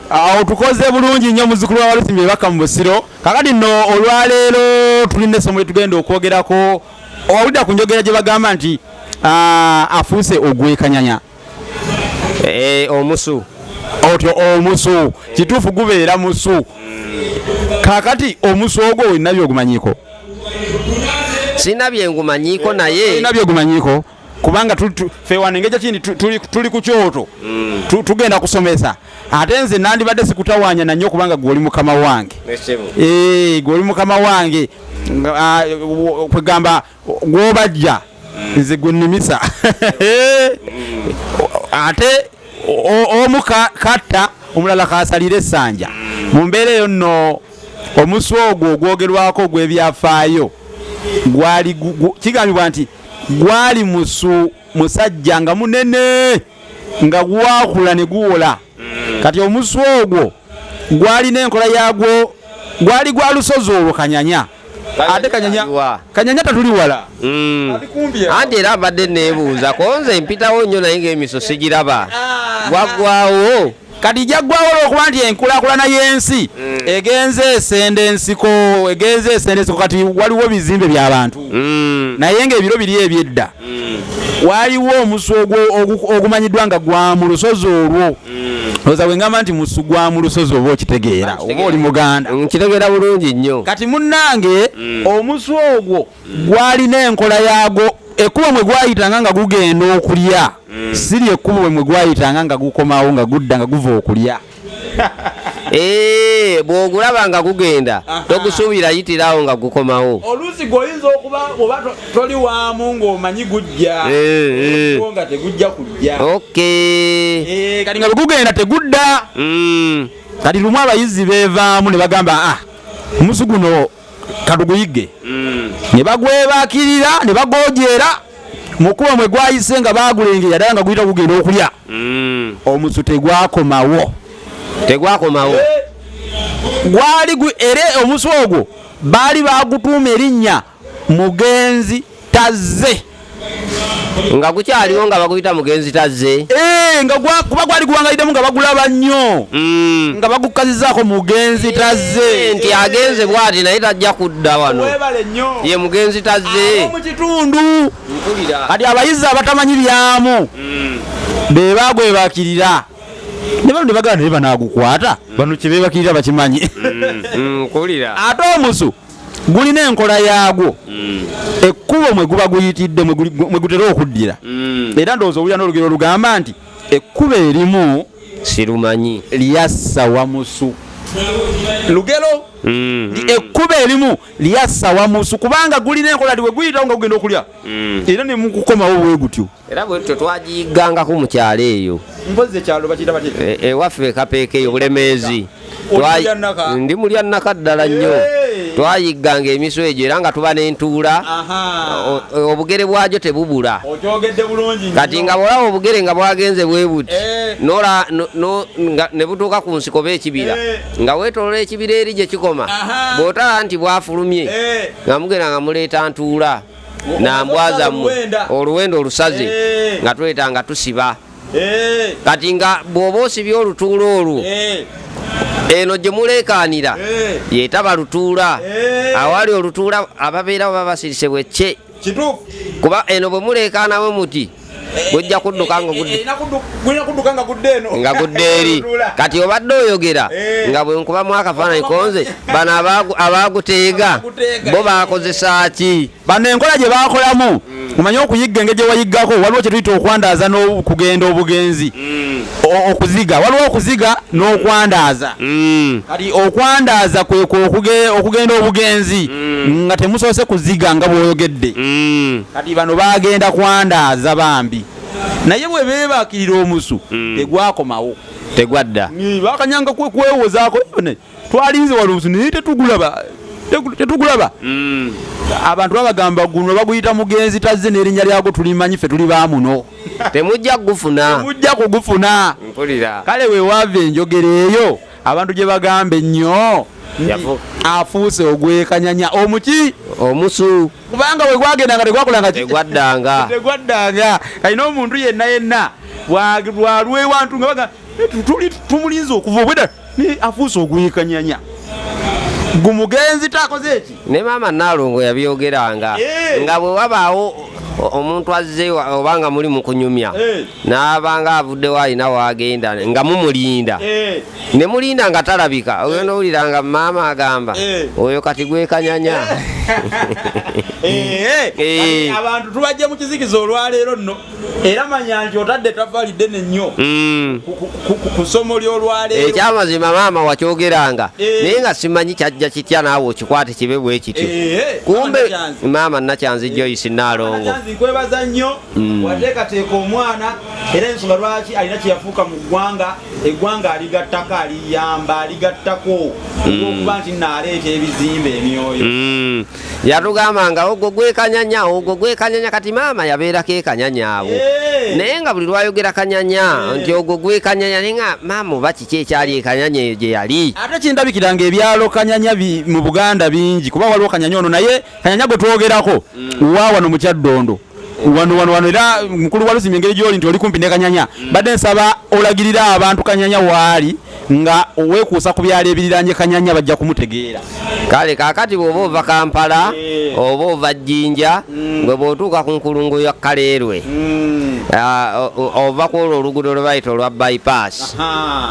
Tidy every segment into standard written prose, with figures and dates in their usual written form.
awo tukoze bulungi nnyo muzukulu wa Walusimbi baka mu Busiro. Kakati nno olwaleero tulina essomo tugenda okwogerako. Owulidde ku njogera gye bagamba nti afuuse ogwekanyanya. Omusu. Otyo omusu. Kituufu gubeera musu. Kakati omusu ogwo olina by'ogumanyiko? Sina byengumanyiko naye. Olina by'ogumanyiko? Kubanga ffe wano engeri kindi tuli ku kyoto tugenda kusomesa ate nze nandibadde sikutawaanya nannyo kubanga gwoli mukama wange gwoli mukama wange kwegamba gwobajja nze gwenimisa ate omu katta omulala kasalira essanja mu mbeera eyo nno omusu ogwo ogwogerwako ogw'ebyafaayo gwali kigambibwa nti gwali musajja nga munene nga gwakula ne guwola kati omusu ogwo gwalina enkola yagwo gwali gwa lusozi olwo kanyanya ate kanyanya tatuli wala andi era abadde neebuuza konze mpitawo nnyo naye ng'emiso sigiraba gwaggwawo kati jaggwawo olwokuba nti enkulaakulana y'ensi egenze esende ensiko kati waliwo bizimbe by'abantu naye ng'ebiro biri ebyedda waliwo omusu ogumanyiddwa nga gwa mu lusozi olwo oza bwengamba nti musu gwa mu lusozi oba okitegeera oba oli muganda nkitegeera bulungi nnyo kati munnange omusu ogwo gwalina enkola yagwo ekkubo mwe gwayitanga nga gugenda okulya siri ekkubo mwe gwayitanga nga gukomawo nga gudda nga guva okulya bw'ogulaba nga gugenda togusuubira yitirawo nga gukomawo oluusi gwoyinza okuba oba toli waamu ng'omanyi gujja nga tegujja kujja kati nga bwegugenda tegudda kati lumu abayizi beevaamu ne bagamba omusu guno katuguyigge ne bagwebakirira ne bagojeera mukuba mwe gwayise nga bagulengera ddala nga guyita gugenda okulya omusu tegwakomawo gwali era omusu ogwo baali bagutuuma erinnya mugenzi tazze nga gukyaliwo nga baguyita mugenzi tazze kuba gwali guwangalidemu nga bagulaba nnyo nga bagukazizaako mugenzi tazze nti agenze bwati naye tajja kudda wano ye mugenzi tazze mu kitundu kati abayizi abatamanyi byamu be bagwebakirira ne bano ne bagala naye banaagukwata bano kye beebakirira bakimanyi ate omusu gulina enkola yaagwo ekkubo mwe guba guyitidde mwe gutera okuddira era ndowooza owulira n'olugero olugamba nti ekkubo erimu sirumanyi lyassa wamusu lugero ekkubo erimu lyassa wamusu kubanga gulina enkola ti bwe guyitawo nga gugenda okulya era ne mukukomawo bwe gutyo era bwe tutyo twagiyigangako mu kyalo eyo mpozi ekyalo bakiyita bati ewaffe kapeeke eyo bulemeezi ndi mulya nnaka ddala nnyo twayigganga emiso egyo era nga tuba n'entuula obugere bwagyo tebubula kati nga bwolaba obugere nga bwagenze bwe buti ne butuuka ku nsiko oba ekibira nga weetolola ekibira eri gye kikoma bw'otala nti bwafulumye nga mugenda nga muleeta ntuula nambwaza oluwendo olusaze nga tuleeta nga tusiba kati nga bw'oba osibye olutuula olwo eno gye muleekaanira yeetaba lutuula awali olutuula ababeerawo baba basirise bwecce kuba eno bwe muleekaanawo muti gujja kudduka nga gudde eri kati obadde oyogera nga bwe nkubamu akafaananyi konze bano abaaguteega bo baakozesa ki bano enkola gye baakolamu omanyi okuyigga engeri gye wayiggako waliwo kye tuyita okwandaaza n'okugenda obugenzi okuziga waliwo okuziga n'okwandaaza kati okwandaaza kwekwo okugenda obugenzi nga temusoose kuziga nga bw'oyogedde kati bano baagenda kwandaaza bambi naye bwe beebakirira omusu tegwakomawo tegwadda bakanyanga kwewozaako twalinze wali omusu naye tetugulaba abantu babagamba guno baguyita mugenzi tazze n'erinnya lyagwo tulimanyi ffe tuli baamuno temujja kugufuna kale weewaava enjogera eyo abantu gye bagamba ennyo afuuse ogwekanyanya omuki omusu kubanga bwe gwagendanga tegwakolanga tegwaddanga kalina omuntu yenna bwalwewantu nga baga tuli tumulinze okuva obweda ne afuuse oguyikanyanya gumugenzi takoze eki ne maama Nalongo yabyogeranga nga bwe wabaawo omuntu azze obanga muli mu kunyumya n'abanga avuddewo alina waagenda nga mumulinda ne mulinda nga talabika ogenda owuliranga maama agamba oyo kati gwekanyanya abantu tubajje mu kizikiza olwaleero nno era manya nti otadde ettaffaali ddene nnyo ku ssomo ly'olwaleero ekyamazima maama wakyogeranga naye nga simanyi kyajja kitya naawe okikwate kibe bwe kityo kumbe maama Nakyanzi Joyce Nalongo nkwebaza nnyo wateekateeka omwana era ensonga lwaki alina kyeyafuuka mu ggwanga eggwanga aligattako aliyamba aligattako okuba nti naaleeta ebizimbe emyoyo yatugambanga ogwo gwekanyanya kati maama yabeerako ekanyanya abo naye nga buli lwayogera kanyanya nti ogwo gwekanyanya naye nga maama oba kiki ekyali ekanyanya eyo gye yali ate kindabikiranga ebyalo kanyanya mu Buganda bingi kuba waliwo kanyanya ono naye kanyanya gwe twogerako wa wano mu Kyaddondo wano era mukulu wa Lusimbi engeri gy'oli nti oli kumpi ne kanyanya badde nsaba olagirira abantu kanyanya waali nga weekuusa ku byalo ebiriranye kanyanya bajja kumutegeera kale kaakati bw'oba ova Kampala oba ova Jjinja bwe bw'otuuka ku nkulungo ya Kaleerwe ova kwolwo oluguudo lwe bayita olwa bypass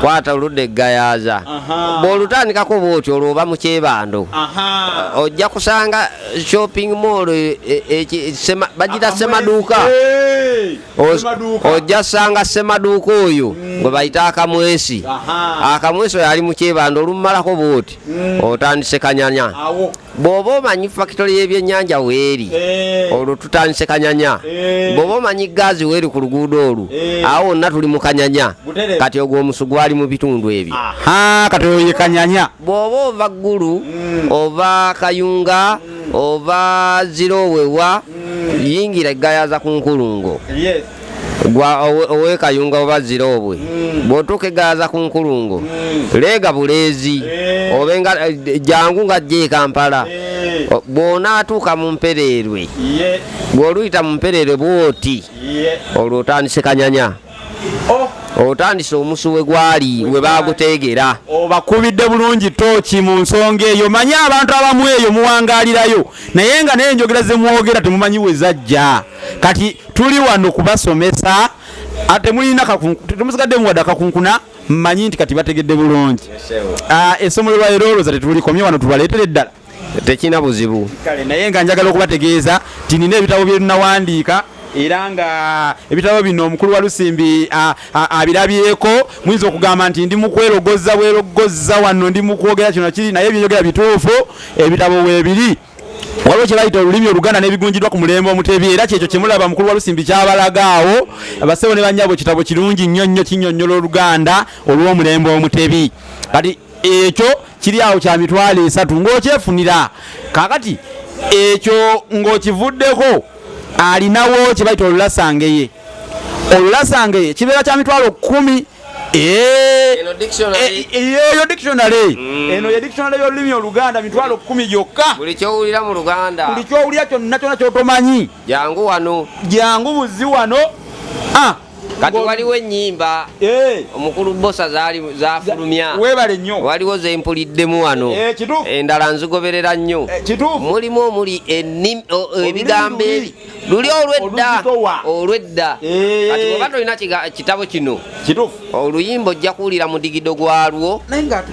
kwata oludda eGayaza bw'olutandikako bw'otyo olwo mu Kyebando ojja kusanga shopping mall bagita Semaduuka ojja kusanga Semaduuka oyo gwe bayita Akamwesi Akamwesi oyo ali mu Kyebando olumalako bw'oti otandise kanyanya bw'oba omanyi factory y'ebyennyanja weeri olwo tutandise kanyanya bw'oba omanyi gaazi weeri ku luguudo olwo awo wonna tuli mu kanyanya kati ogwo omusu gwali mu bitundu ebyo kati oyo ye kanyanya bw'oba ova Ggulu ova Kayunga ova Zirowewa yingira eGayaza ku nkulungo owe Kayunga oba Zirowe bw'otuuka eGayaza ku nkulungo leega Buleezi obenga jangu nga ajja Kampala bw'onaatuuka mu Mpereerwe bw'oluyita mu Mpereerwe bw'oti olwo otandise kanyanya otandise omusu we gwali we baguteegera obakubidde bulungi tooki mu nsonga eyo manyi abantu abamu eyo muwangaalirayo naye nga naye enjogera ze mwogera temumanyi we zajja kati tuli wano kubasomesa ate mulina temusigadde muwadde akakunkuna mmanyi nti kati bategedde bulungi essomo lye lwaleero olwoza tetulikomye wano tubaleetere eddala tekina buzibu kale naye nga njagala okubategeeza ti nina ebitabo bye tunawandiika era nga ebitabo bino omukulu wa Lusimbi abirabyeko muyinza okugamba nti ndi mukwerogoza wano ndi mukwogera kino kiri naye ebyeyogera bituufu ebitabo weebiri waliwo kye bayita olulimi Oluganda n'ebigunjiddwa ku mulembe Omutebi era kyekyo kye mulaba mukulu wa Lusimbi kyabalagaawo abasewo ne bannyabo kitabo kirungi nnyo nnyo kinnyonnyola Oluganda olw'omulembe Omutebi kati ekyo kiri awo kya mitwalo 3 ng'okyefunira kaakati ekyo ng'okivuddeko alinawo kye bayita olulasange ye kibeera kya mitwalo 10 eyo dictionary eno ye dictionary y'olulimi Oluganda mitwalo 10 gyokka buli kyowulira mu Luganda buli kyowulira kyonna kyonna kyotomanyi jangu buzi wano kati waliwo ennyimba omukulu Bosa zafulumya webale nnyo waliwo zempuliddemu wano endala nzigoberera nnyo mulimu omuli ebigambo ebi luli olwedda kati bw'oba tolina kitabo kino oluyimba ojja kuwulira mu digido gwalwo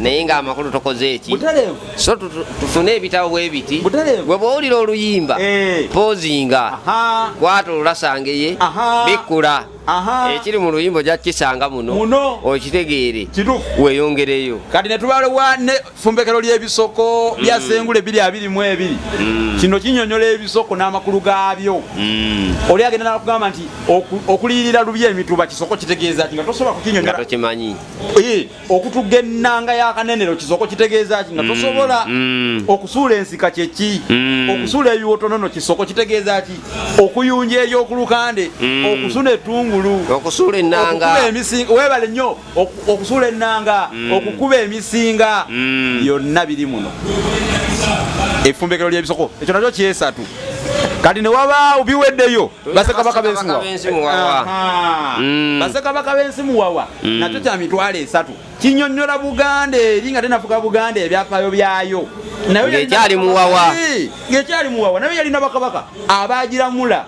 naye ng'amakulu tokoze eki so tufune ebitabo bwe biti gwe bw'owulira oluyimba poozinga kwata olulasangeye bikkula ekiri mu luyimba ojja kukisanga muno okitegeere weeyongereyo kati ne tubalewa ne fumbekero ly'ebisoko bya Ssengule 222 kino kinnyonnyola ebisoko n'amakulu gaabyo oli agenda nakugamba nti okuliyirira lubye emituba kisoko kitegeeza ki nga tosobola kukinyonnyola tokimanyi okutugga ennanga y'akanenero kisoko kitegeeza ki nga tosobola okusuula ensika kyeki okusuula ebiwotonono kisoko kitegeeza ki okuyunja ery'okulukande okusuna ettungulu okusuula ennanga webale nnyo okusuula ennanga okukuba emisinga byonna biri muno efumbekero ly'ebisoko ekyo nakyo kyesatu kati ne wabaawo biweddeyo Bassekabaka b'ensi muwawa. Bassekabaka b'ensi muwawa nakyo kya mitwalo 3 kinnyonnyola Buganda eri nga tenafuka Buganda ebyafaayo byayo ng'ekyali muwawa naye yalina bakabaka abaagiramula.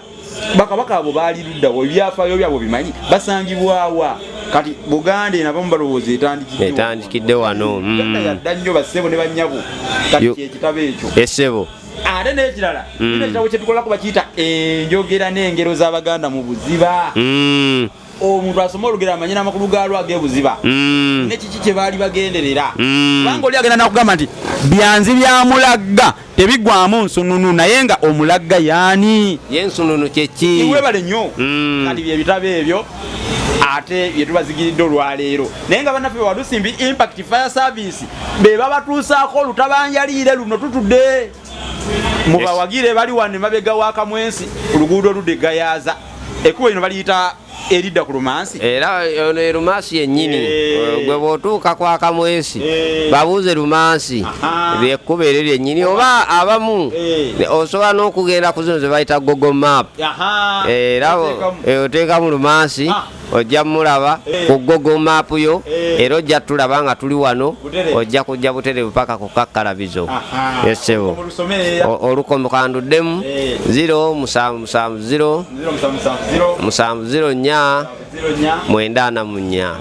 Bakabaka abo baali luddawo ebyafaayo byabo bimanyi basangibwawa. Kati Buganda enabamu balowooza etandikidde wano. Uganda yadda nnyo bassebo ne bannyabo kati kyekitabo ekyo essebo. Ate n'ekirala kino ekitabo kye tukolako bakiyita enjogera n'engero z'Abaganda mu buziba. Omuntu asoma olugero amanye n'amakulu gaalwo ag'ebuziba ne kiki kye baali bagenderera. Kubanga oli agenda nakugamba nti byanzi bya mulagga tebiggwamu nsununu naye nga omulagga yaani y'ensununu kyeki iwebale nnyo. Kati byebitabo ebyo ate bye tubazigiridde olwaleero naye nga bannaffe Walusimbi Impact Fire Service be babatuusaako olutabanjaliire luno tutudde mubawagire bali wano emabega wa Kamwensi oluguudo oludde Gayaza ekkubo lino baliyita eridda ku Lumansi era ono Lumansi yennyini gwe bw'otuuka kwa Kamwensi babuuze Lumansi lyekkubo eryo lyennyini oba abamu osobola n'okugenda ku zino ze bayita Google Map era oteekamu Lumansi ojja mulaba ku Google Map yo era ojja tulaba nga tuli wano ojja kujja butereevu paka ku Kakkalabizo yesebo olukomokanduddemu 0770 704 944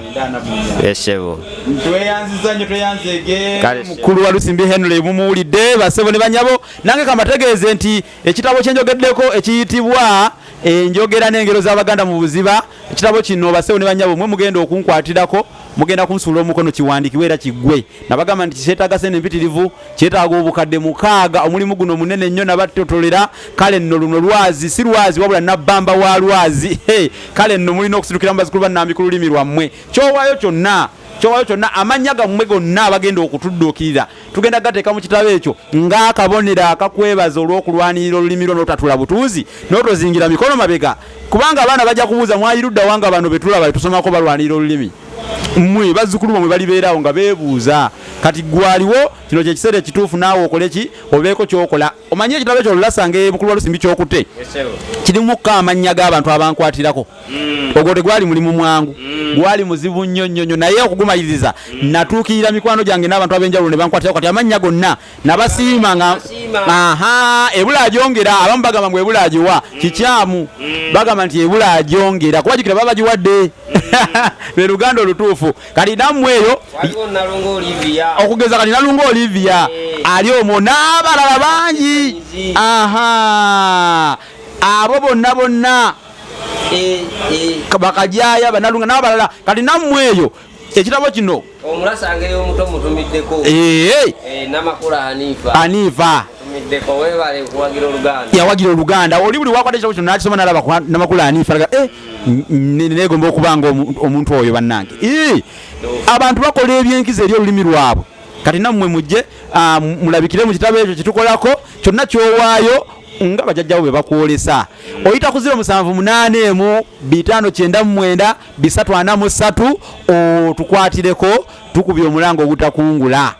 yesebo tweyanziza nnyo tweyanzege mukulu Walusimbi Henry mumuwulidde bassebo ne banyabo nange kamategeeze nti ekitabo kyenjogeddeko ekiyitibwa enjogera n'engero z'Abaganda mu buziba ekitabo kino bassebo ne banyabo mwe mugenda okunkwatirako mugenda kunsuula omukono kiwandiikibwe era kiggwe nabagamba nti kyetaaga sente empitirivu kyetaaga obukadde 6 omulimu guno munene nnyo nabattotolera kale nno luno lwazi si lwazi wabula nabbamba wa lwazi kale nno mulina okusitukira mu bazzukulu bannambi ku lulimi lwammwe kyowaayo kyonna amannya gammwe gonna abagenda okutudduukirira tugenda gateeka mu kitabo ekyo ng'akabonero akakwebaza olw'okulwanirira olulimi lwo n'otatula butuuzi n'otozingira mikono mabega kubanga abaana bajja kubuuza mwayirudda wanga bano betulaba tusomako balwanirira olulimi mmwe bazzukulu bamwe balibeerawo nga beebuuza kati gwaliwo kino kyekiseera ekituufu naawe okole ki obeeko kyokola omanye ekitabo ekyo olulasanga mukulu Walusimbi kyokutte kirimukko amannya g'abantu abankwatirako ogwo tegwali mulimu mwangu gwali muzibu nnyo naye okugumaliriza natuukirira mikwano gyange n'abantu ab'enjawulo ne bankwatirako kati amannya gonna nabasiima nga ebula agyongera abamu bagamba mbu ebula agiwa kikyamu bagamba nti ebula agyongera kuba jikira baba bagiwadde be Luganda olutuufu kati nammwe eyo okugeza kati Nalunga Olivia ali omwo n'abalala bangi abo bonna bakajaya banalunga n'abalala kati nammwe eyo ekitabo kino omulasanga ey'omuto mutumiddeko Namakula Hanifa yawagira Oluganda oli buli wakwata ekitabo kino n'akisoma n'alaba Namakula Hanifa negomba okubanga omuntu oyo bannange abantu bakola ebyenkizo eri olulimi lwabwe kati nammwe mujje mulabikire mu kitabo ekyo kitukolako kyonna kyowaayo nga bajjajjawo be bakwolesa oyita ku 078599 tukwatireko tukubye omulango ogutakungula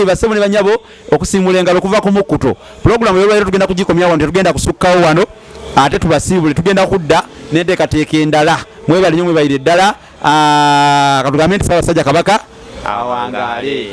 bassebo ne banyabo okusiimula engalo okuva ku mukkuto pulogulamu yolwairo tugenda kugikomya wano tetugenda kusukkawo wano ate tubasiibule tugenda kudda n'enteekateeka endala mwebale nnyo mwebalire ddala katugambe nti Ssaabasajja Kabaka awangaale.